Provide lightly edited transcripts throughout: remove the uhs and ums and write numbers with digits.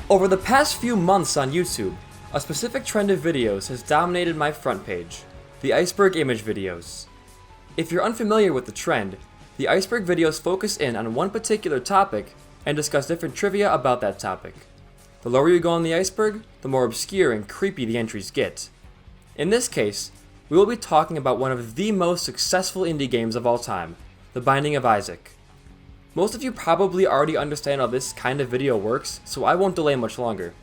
Over the past few months on YouTube, a specific trend of videos has dominated my front page, the Iceberg image videos. If you're unfamiliar with the trend, the Iceberg videos focus in on one particular topic and discuss different trivia about that topic. The lower you go on the iceberg, the more obscure and creepy the entries get. In this case, we will be talking about one of the most successful indie games of all time, The Binding of Isaac. Most of you probably already understand how this kind of video works, so I won't delay much longer.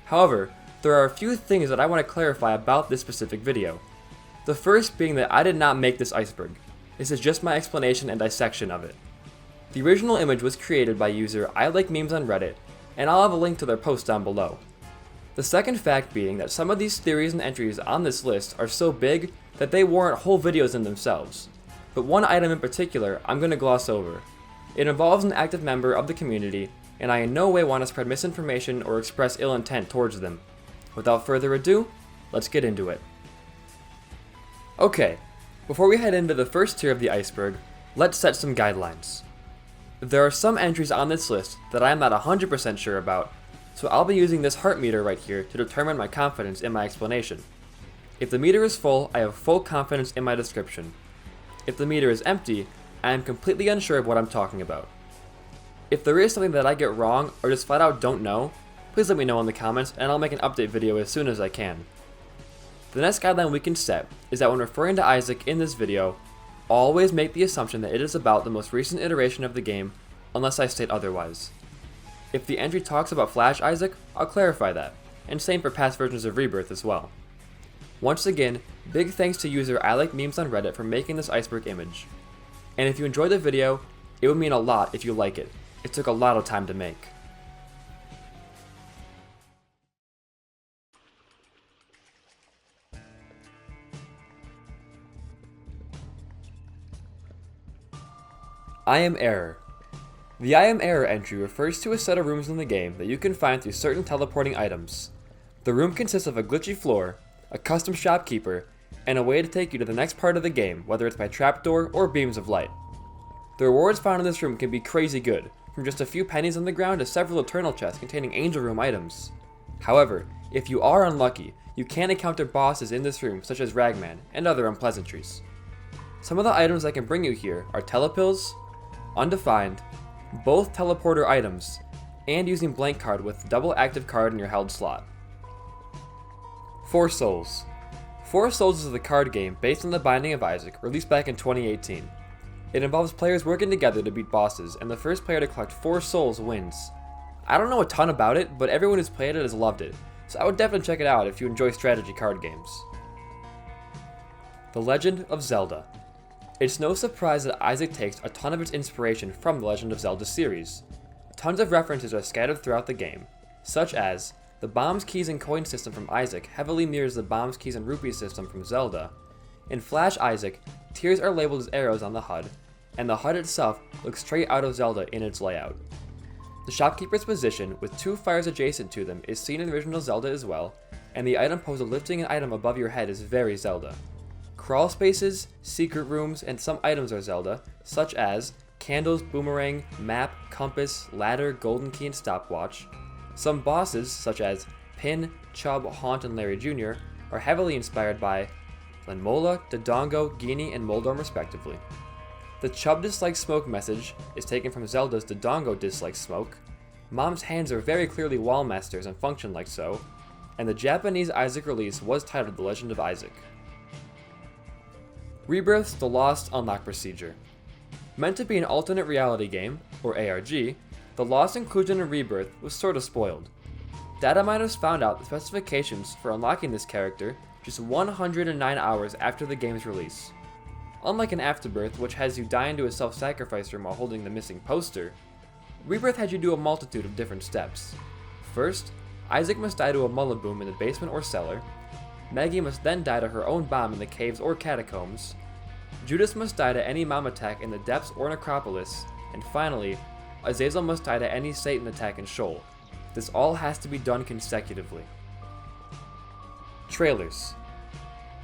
However, there are a few things that I want to clarify about this specific video. The first being that I did not make this iceberg. This is just my explanation and dissection of it. The original image was created by user I Like Memes on Reddit, and I'll have a link to their post down below. The second fact being that some of these theories and entries on this list are so big that they warrant whole videos in themselves. But one item in particular I'm going to gloss over. It involves an active member of the community, and I in no way want to spread misinformation or express ill intent towards them. Without further ado, let's get into it. Okay, before we head into the first tier of the iceberg, let's set some guidelines. There are some entries on this list that I am not 100% sure about, so I'll be using this heart meter right here to determine my confidence in my explanation. If the meter is full, I have full confidence in my description. If the meter is empty, I am completely unsure of what I'm talking about. If there is something that I get wrong or just flat out don't know, please let me know in the comments and I'll make an update video as soon as I can. The next guideline we can set is that when referring to Isaac in this video, always make the assumption that it is about the most recent iteration of the game, unless I state otherwise. If the entry talks about Flash Isaac, I'll clarify that, and same for past versions of Rebirth as well. Once again, big thanks to user I Like Memes on Reddit for making this iceberg image. And if you enjoyed the video, it would mean a lot if you like it. It took a lot of time to make. I Am Error. The I Am Error entry refers to a set of rooms in the game that you can find through certain teleporting items. The room consists of a glitchy floor, a custom shopkeeper, and a way to take you to the next part of the game, whether it's by trapdoor or beams of light. The rewards found in this room can be crazy good, from just a few pennies on the ground to several eternal chests containing angel room items. However, if you are unlucky, you can encounter bosses in this room such as Ragman and other unpleasantries. Some of the items that can bring you here are telepills, undefined, both teleporter items, and using blank card with double active card in your held slot. 4 Souls. 4 Souls is the card game based on The Binding of Isaac, released back in 2018. It involves players working together to beat bosses, and the first player to collect 4 souls wins. I don't know a ton about it, but everyone who's played it has loved it, so I would definitely check it out if you enjoy strategy card games. The Legend of Zelda. It's no surprise that Isaac takes a ton of its inspiration from the Legend of Zelda series. Tons of references are scattered throughout the game, such as the bombs, keys, and coin system from Isaac heavily mirrors the bombs, keys, and rupee system from Zelda. In Flash Isaac, tiers are labeled as arrows on the HUD, and the HUD itself looks straight out of Zelda in its layout. The shopkeeper's position, with 2 fires adjacent to them, is seen in the original Zelda as well, and the item pose of lifting an item above your head is very Zelda. Crawl spaces, secret rooms, and some items are Zelda, such as candles, boomerang, map, compass, ladder, golden key, and stopwatch. Some bosses, such as Pin, Chub, Haunt, and Larry Jr., are heavily inspired by Lenmola, Dodongo, Genie, and Moldorm respectively. The Chub dislikes smoke message is taken from Zelda's Dodongo dislikes smoke. Mom's hands are very clearly wall masters and function like so, and the Japanese Isaac release was titled The Legend of Isaac. Rebirth's The Lost Unlock Procedure. Meant to be an alternate reality game, or ARG, the Lost inclusion in Rebirth was sorta spoiled. Data miners found out the specifications for unlocking this character just 109 hours after the game's release. Unlike an Afterbirth, which has you die into a self-sacrifice room while holding the missing poster, Rebirth had you do a multitude of different steps. First, Isaac must die to a mullet boom in the basement or cellar. Maggie must then die to her own bomb in the caves or catacombs. Judas must die to any mom attack in the depths or necropolis. And finally, Azazel must die to any Satan attack in Sheol. This all has to be done consecutively. Trailers.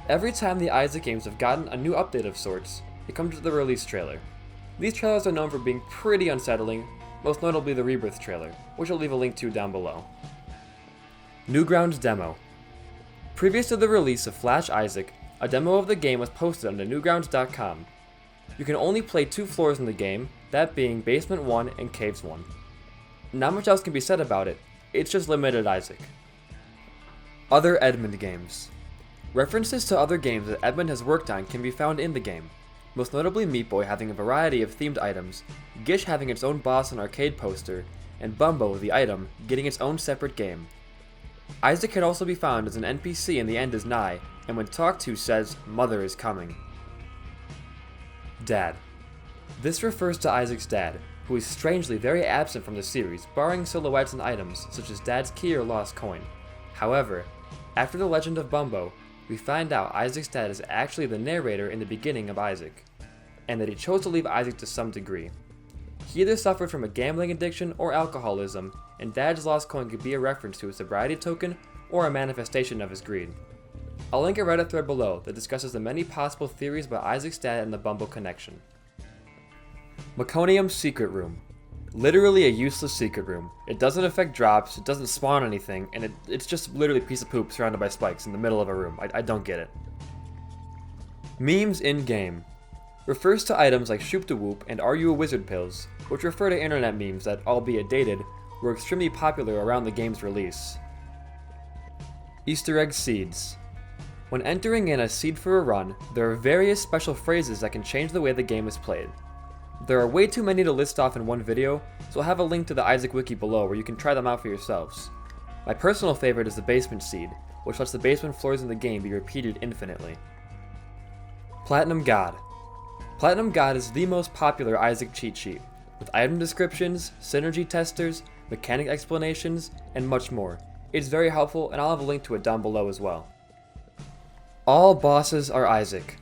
Every time the Isaac games have gotten a new update of sorts, it comes with the release trailer. These trailers are known for being pretty unsettling, most notably the Rebirth trailer, which I'll leave a link to down below. Newgrounds demo. Previous to the release of Flash Isaac, a demo of the game was posted on the Newgrounds.com. You can only play 2 floors in the game, that being Basement 1 and Caves 1. Not much else can be said about it, it's just limited Isaac. Other Edmund games. References to other games that Edmund has worked on can be found in the game, most notably Meat Boy having a variety of themed items, Gish having its own boss and arcade poster, and Bumbo, the item, getting its own separate game. Isaac can also be found as an NPC in The End Is Nigh, and when talked to says, "Mother is coming." Dad. This refers to Isaac's dad, who is strangely very absent from the series, barring silhouettes and items such as Dad's key or lost coin. However, after the legend of Bumbo, we find out Isaac's dad is actually the narrator in the beginning of Isaac, and that he chose to leave Isaac to some degree. He either suffered from a gambling addiction or alcoholism, and Dad's lost coin could be a reference to a sobriety token or a manifestation of his greed. I'll link a Reddit thread below that discusses the many possible theories about Isaac's dad and the Bumbo connection. Meconium's Secret Room. Literally a useless secret room. It doesn't affect drops, it doesn't spawn anything, and it's just literally a piece of poop surrounded by spikes in the middle of a room. I don't get it. Memes in-game. Refers to items like Shoop da Whoop and Are You a Wizard pills, which refer to internet memes that, albeit dated, were extremely popular around the game's release. Easter egg seeds. When entering in a seed for a run, there are various special phrases that can change the way the game is played. There are way too many to list off in one video, so I'll have a link to the Isaac Wiki below where you can try them out for yourselves. My personal favorite is the basement seed, which lets the basement floors in the game be repeated infinitely. Platinum God. Platinum God is the most popular Isaac cheat sheet, with item descriptions, synergy testers, mechanic explanations, and much more. It's very helpful, and I'll have a link to it down below as well. All bosses are Isaac.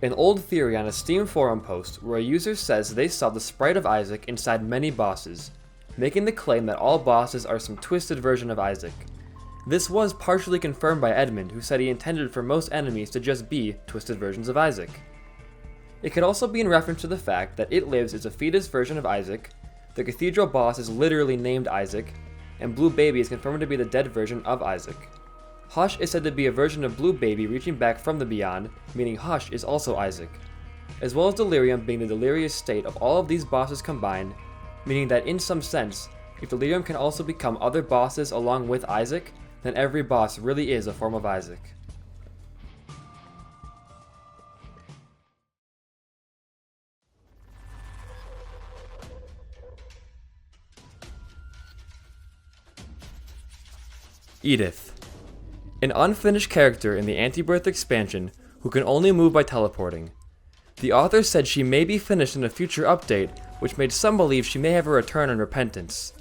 An old theory on a Steam forum post where a user says they saw the sprite of Isaac inside many bosses, making the claim that all bosses are some twisted version of Isaac. This was partially confirmed by Edmund, who said he intended for most enemies to just be twisted versions of Isaac. It could also be in reference to the fact that It Lives is a fetus version of Isaac, the cathedral boss is literally named Isaac, and Blue Baby is confirmed to be the dead version of Isaac. Hush is said to be a version of Blue Baby reaching back from the beyond, meaning Hush is also Isaac, as well as Delirium being the delirious state of all of these bosses combined, meaning that in some sense, if Delirium can also become other bosses along with Isaac, then every boss really is a form of Isaac. Edith. An unfinished character in the Anti-Birth expansion who can only move by teleporting. The author said she may be finished in a future update, which made some believe she may have a return on Repentance.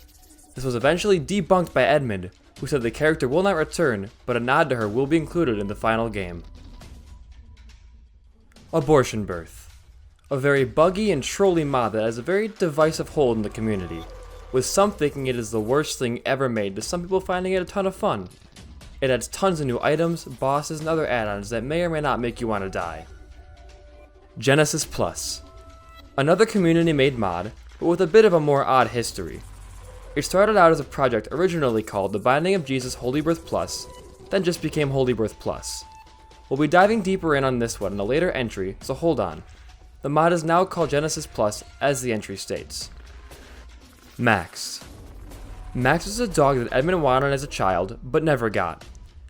This was eventually debunked by Edmund, who said the character will not return, but a nod to her will be included in the final game. Abortionbirth. A very buggy and trolly mod that has a very divisive hold in the community, with some thinking it is the worst thing ever made to some people finding it a ton of fun. It adds tons of new items, bosses, and other add-ons that may or may not make you want to die. Genesis Plus. Another community-made mod, but with a bit of a more odd history. It started out as a project originally called the Binding of Jesus Holy Birth Plus, then just became Holy Birth Plus. We'll be diving deeper in on this one in a later entry, so hold on. The mod is now called Genesis Plus, as the entry states. Max. Max was a dog that Edmund wanted as a child, but never got.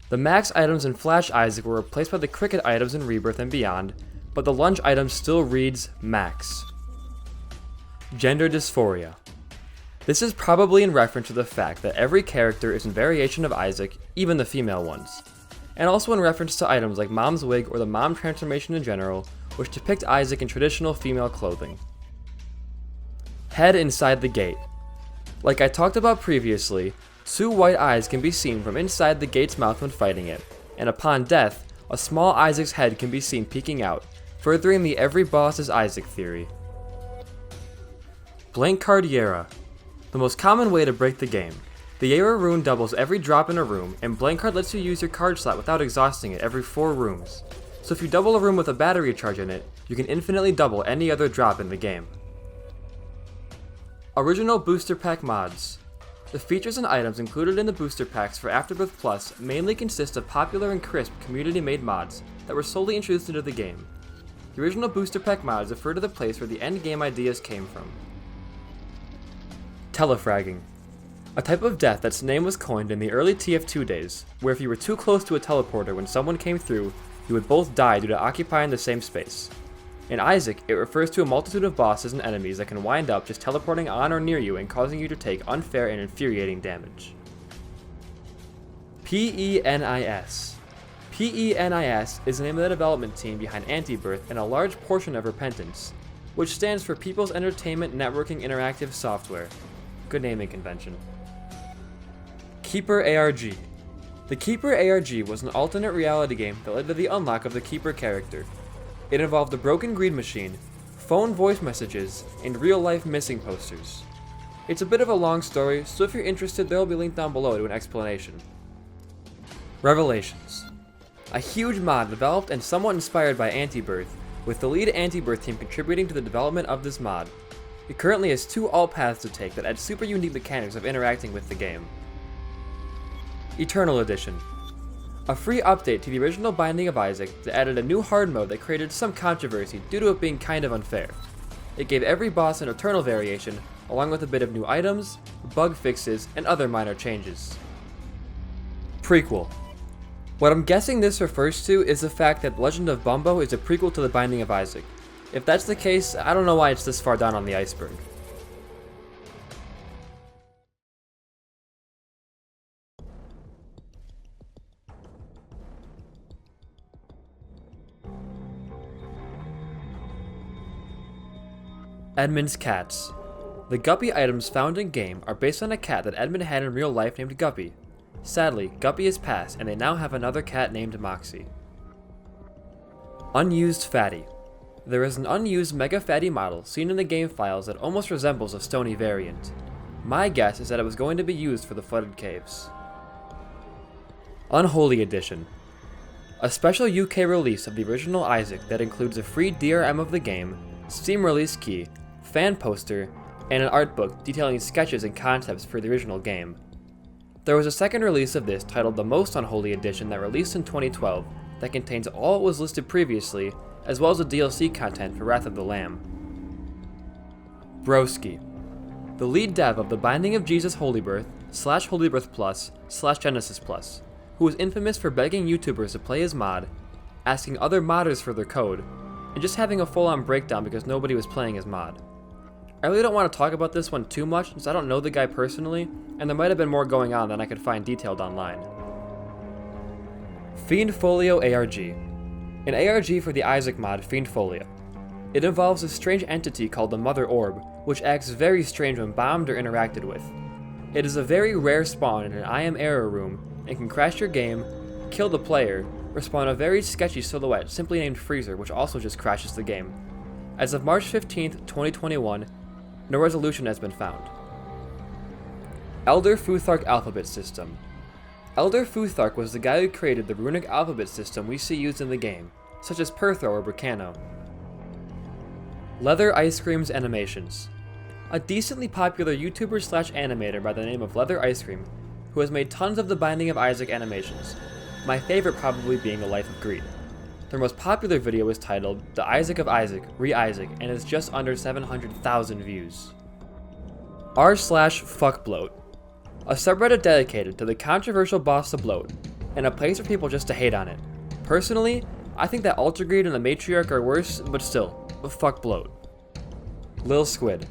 The Max items in Flash Isaac were replaced by the Cricket items in Rebirth and beyond, but the lunch item still reads Max. Gender Dysphoria. This is probably in reference to the fact that every character is a variation of Isaac, even the female ones, and also in reference to items like Mom's Wig or the Mom transformation in general, which depict Isaac in traditional female clothing. Head inside the gate. Like I talked about previously, 2 white eyes can be seen from inside the gate's mouth when fighting it, and upon death, a small Isaac's head can be seen peeking out, furthering the every boss is Isaac theory. Blank Card Jera. The most common way to break the game. The Jera rune doubles every drop in a room, and Blank Card lets you use your card slot without exhausting it every 4 rooms. So if you double a room with a battery charge in it, you can infinitely double any other drop in the game. Original Booster Pack mods. The features and items included in the booster packs for Afterbirth Plus mainly consist of popular and crisp community-made mods that were solely introduced into the game. The original booster pack mods refer to the place where the end game ideas came from. Telefragging. A type of death that's name was coined in the early TF2 days, where if you were too close to a teleporter when someone came through, you would both die due to occupying the same space. In Isaac, it refers to a multitude of bosses and enemies that can wind up just teleporting on or near you and causing you to take unfair and infuriating damage. P.E.N.I.S. P.E.N.I.S. is the name of the development team behind Antibirth and a large portion of Repentance, which stands for People's Entertainment Networking Interactive Software. Good naming convention. Keeper ARG. The Keeper ARG was an alternate reality game that led to the unlock of the Keeper character. It involved a broken greed machine, phone voice messages, and real-life missing posters. It's a bit of a long story, so if you're interested, there will be a link down below to an explanation. Revelations. A huge mod developed and somewhat inspired by Antibirth, with the lead Antibirth team contributing to the development of this mod. It currently has 2 alt paths to take that add super unique mechanics of interacting with the game. Eternal Edition. A free update to the original Binding of Isaac that added a new hard mode that created some controversy due to it being kind of unfair. It gave every boss an Eternal variation, along with a bit of new items, bug fixes, and other minor changes. Prequel. What I'm guessing this refers to is the fact that Legend of Bumbo is a prequel to the Binding of Isaac. If that's the case, I don't know why it's this far down on the iceberg. Edmund's cats. The Guppy items found in-game are based on a cat that Edmund had in real life named Guppy. Sadly, Guppy is passed and they now have another cat named Moxie. Unused Fatty. There is an unused Mega Fatty model seen in the game files that almost resembles a stony variant. My guess is that it was going to be used for the flooded caves. Unholy Edition. A special UK release of the original Isaac that includes a free DRM of the game, Steam release key, fan poster, and an art book detailing sketches and concepts for the original game. There was a second release of this titled the Most Unholy Edition that released in 2012 that contains all it was listed previously, as well as the DLC content for Wrath of the Lamb. Broski. The lead dev of the Binding of Jesus Holybirth / Holybirth Plus / Genesis Plus, who was infamous for begging YouTubers to play his mod, asking other modders for their code, and just having a full-on breakdown because nobody was playing his mod. I really don't want to talk about this one too much since I don't know the guy personally, and there might have been more going on than I could find detailed online. Fiendfolio ARG. An ARG for the Isaac mod Fiendfolio. It involves a strange entity called the Mother Orb, which acts very strange when bombed or interacted with. It is a very rare spawn in an I am error room and can crash your game, kill the player, or spawn a very sketchy silhouette simply named Freezer, which also just crashes the game. As of March 15th, 2021, no resolution has been found. Elder Futhark Alphabet System. Elder Futhark was the guy who created the runic alphabet system we see used in the game, such as Perthro or Bricano. LeatherIcecream's Animations. A decently popular YouTuber / animator by the name of LeatherIcecream, who has made tons of the Binding of Isaac animations, my favorite probably being The Life of Greed. Their most popular video is titled The Isaac of Isaac, Re-Isaac, and is just under 700,000 views. r/fuckbloat. A subreddit dedicated to the controversial boss of bloat, and a place for people just to hate on it. Personally, I think that Ultra Greed and the Matriarch are worse, but still, fuck bloat. Lil Squid.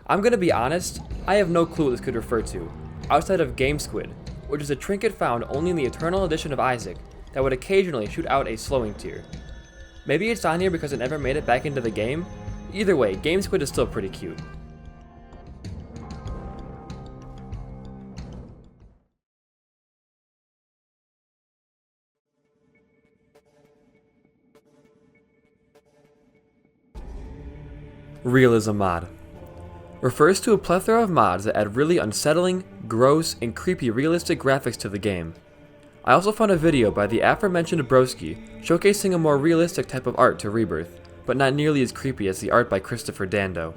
I'm gonna be honest, I have no clue what this could refer to, outside of Game Squid, which is a trinket found only in the Eternal Edition of Isaac that would occasionally shoot out a slowing tear. Maybe it's on here because it never made it back into the game? Either way, Game Squid is still pretty cute. Realism mod. Refers to a plethora of mods that add really unsettling, gross, and creepy realistic graphics to the game. I also found a video by the aforementioned Broski showcasing a more realistic type of art to Rebirth, but not nearly as creepy as the art by Christopher Dando.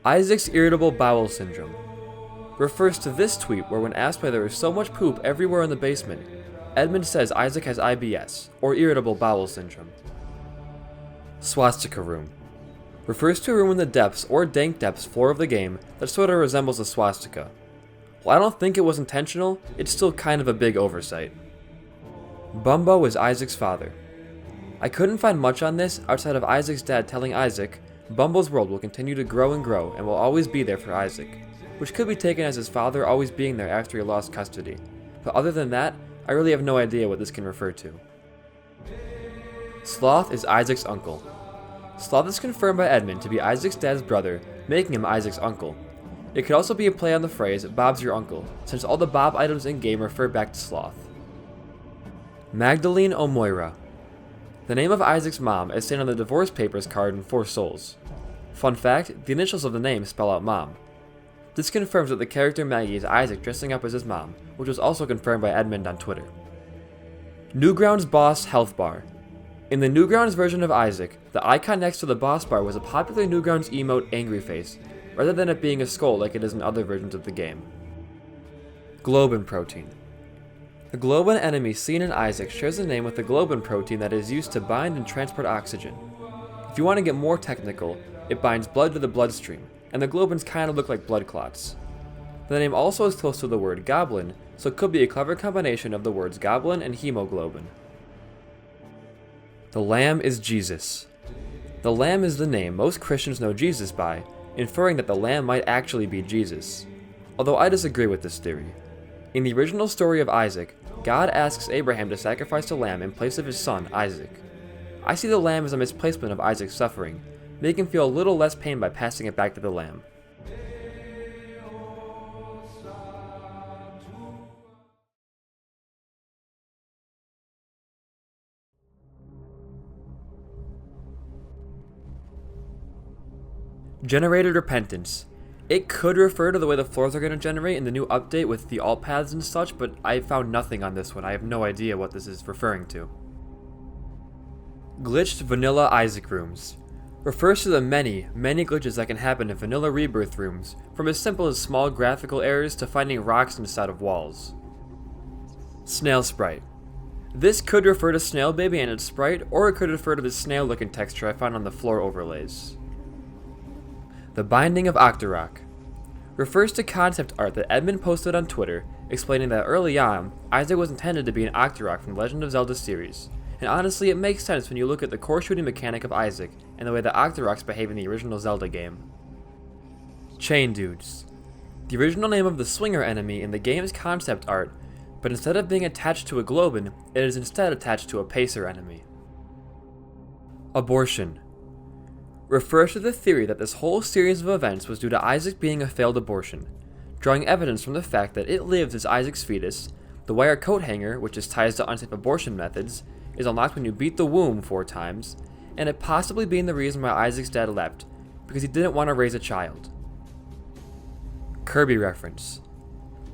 Isaac's Irritable Bowel Syndrome. refers to this tweet where when asked why there is so much poop everywhere in the basement, Edmund says Isaac has IBS, or irritable bowel syndrome. Swastika Room refers to a room in the depths or dank depths floor of the game that sorta resembles a swastika. While I don't think it was intentional, it's still kind of a big oversight. Bumbo is Isaac's father. I couldn't find much on this outside of Isaac's dad telling Isaac Bumbo's world will continue to grow and grow and will always be there for Isaac, which could be taken as his father always being there after he lost custody, but other than that, I really have no idea what this can refer to. Sloth is Isaac's uncle. Sloth is confirmed by Edmund to be Isaac's dad's brother, making him Isaac's uncle. It could also be a play on the phrase, Bob's your uncle, since all the Bob items in-game refer back to Sloth. Magdalene O'Moira. The name of Isaac's mom is seen on the divorce papers card in 4 Souls. Fun fact, the initials of the name spell out mom. This confirms that the character Maggie is Isaac dressing up as his mom, which was also confirmed by Edmund on Twitter. Newgrounds Boss Health Bar. In the Newgrounds version of Isaac, the icon next to the boss bar was a popular Newgrounds emote Angry Face, rather than it being a skull like it is in other versions of the game. Globin Protein. The Globin enemy seen in Isaac shares a name with the Globin protein that is used to bind and transport oxygen. If you want to get more technical, it binds blood to the bloodstream, and the Globins kind of look like blood clots. The name also is close to the word goblin, so it could be a clever combination of the words goblin and hemoglobin. The Lamb is Jesus. The Lamb is the name most Christians know Jesus by, inferring that the Lamb might actually be Jesus. Although I disagree with this theory. In the original story of Isaac, God asks Abraham to sacrifice a lamb in place of his son, Isaac. I see the lamb as a misplacement of Isaac's suffering, making him feel a little less pain by passing it back to the lamb. Generated Repentance. It could refer to the way the floors are going to generate in the new update with the alt paths and such, but I found nothing on this one. I have no idea what this is referring to. Glitched Vanilla Isaac Rooms. Refers to the many glitches that can happen in vanilla rebirth rooms, from as simple as small graphical errors to finding rocks inside of walls. Snail Sprite. This could refer to Snail Baby and its sprite, or it could refer to the snail looking texture I found on the floor overlays. The Binding of Octorock. Refers to concept art that Edmund posted on Twitter, explaining that early on, Isaac was intended to be an Octorok from the Legend of Zelda series, and honestly it makes sense when you look at the core shooting mechanic of Isaac and the way the Octoroks behave in the original Zelda game. Chain Dudes. The original name of the swinger enemy in the game's concept art, but instead of being attached to a Globin, it is instead attached to a Pacer enemy. Abortion. Refers to the theory that this whole series of events was due to Isaac being a failed abortion, drawing evidence from the fact that it lives as Isaac's fetus, the wire coat hanger, which is ties to unsafe abortion methods, is unlocked when you beat the womb 4 times, and it possibly being the reason why Isaac's dad left, because he didn't want to raise a child. Kirby Reference.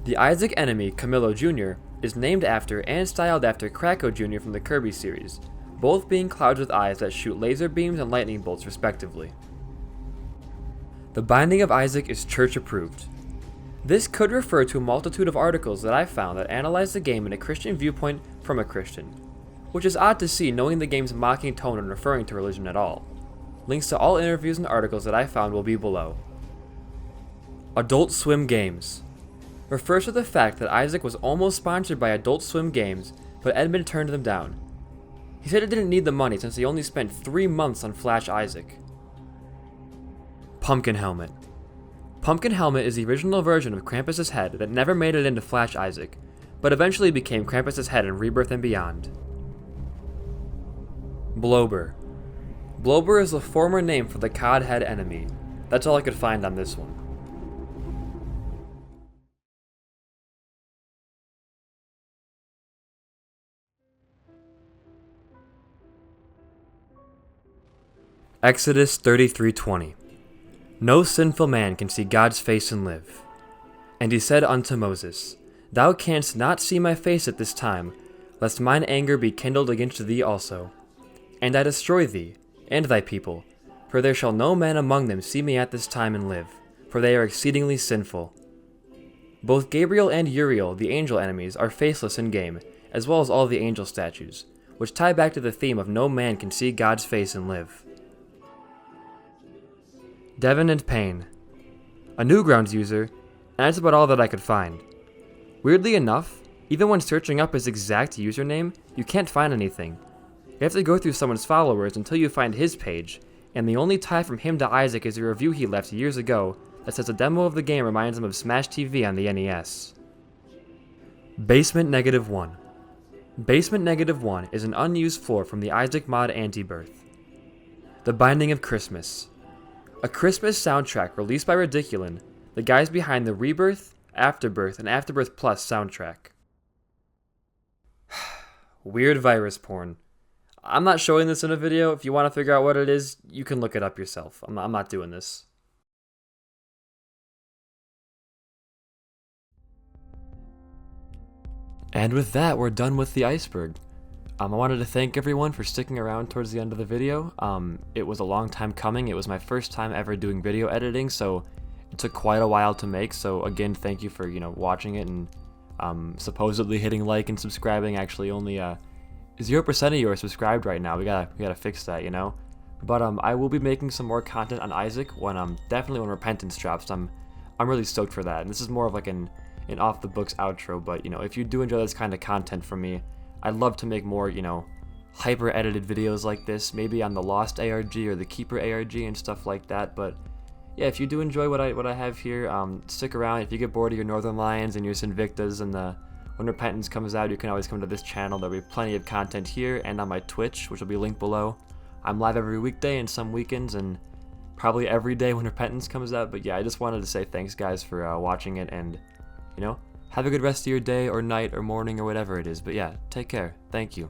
The Isaac enemy, Camillo Jr., is named after and styled after Kracko Jr. from the Kirby series, both being clouds with eyes that shoot laser beams and lightning bolts respectively. The Binding of Isaac is church approved. This could refer to a multitude of articles that I found that analyze the game in a Christian viewpoint from a Christian, which is odd to see knowing the game's mocking tone and referring to religion at all. Links to all interviews and articles that I found will be below. Adult Swim Games. Refers to the fact that Isaac was almost sponsored by Adult Swim Games, but Edmund turned them down. He said he didn't need the money since he only spent 3 months on Flash Isaac. Pumpkin Helmet. Pumpkin Helmet is the original version of Krampus's head that never made it into Flash Isaac, but eventually became Krampus's head in Rebirth and beyond. Blober. Blober is the former name for the cod head enemy. That's all I could find on this one. Exodus 33:20. No sinful man can see God's face and live. And he said unto Moses, Thou canst not see my face at this time, lest mine anger be kindled against thee also. And I destroy thee, and thy people, for there shall no man among them see me at this time and live, for they are exceedingly sinful. Both Gabriel and Uriel, the angel enemies, are faceless in-game, as well as all the angel statues, which tie back to the theme of no man can see God's face and live. Devin and P.E.N.I., a Newgrounds user, and that's about all that I could find. Weirdly enough, even when searching up his exact username, you can't find anything. You have to go through someone's followers until you find his page, and the only tie from him to Isaac is a review he left years ago that says a demo of the game reminds him of Smash TV on the NES. Basement -1. Basement -1 is an unused floor from the Isaac mod Anti-Birth. The Binding of Christmas. A Christmas soundtrack released by Ridiculin, the guys behind the Rebirth, Afterbirth, and Afterbirth Plus soundtrack. Weird virus porn. I'm not showing this in a video. If you want to figure out what it is, you can look it up yourself. I'm not doing this. And with that, we're done with the Iceberg. I wanted to thank everyone for sticking around towards the end of the video. It was a long time coming. It was my first time ever doing video editing, so it took quite a while to make. So again, thank you for watching it and supposedly hitting like and subscribing. Actually, only 0% of you are subscribed right now. We gotta fix that, But I will be making some more content on Isaac definitely when Repentance drops. I'm really stoked for that. And this is more of like an off the books outro. But if you do enjoy this kind of content from me, I'd love to make more hyper edited videos like this, maybe on the Lost ARG or the Keeper ARG and stuff like that. But yeah, if you do enjoy what I have here, stick around. If you get bored of your Northern Lions and your Sinvictas and when Repentance comes out, you can always come to this channel. There'll be plenty of content here and on my Twitch, which will be linked below. I'm live every weekday and some weekends, and probably every day when Repentance comes out. But yeah, I just wanted to say thanks, guys, for watching it, and have a good rest of your day or night or morning or whatever it is. But yeah, take care. Thank you.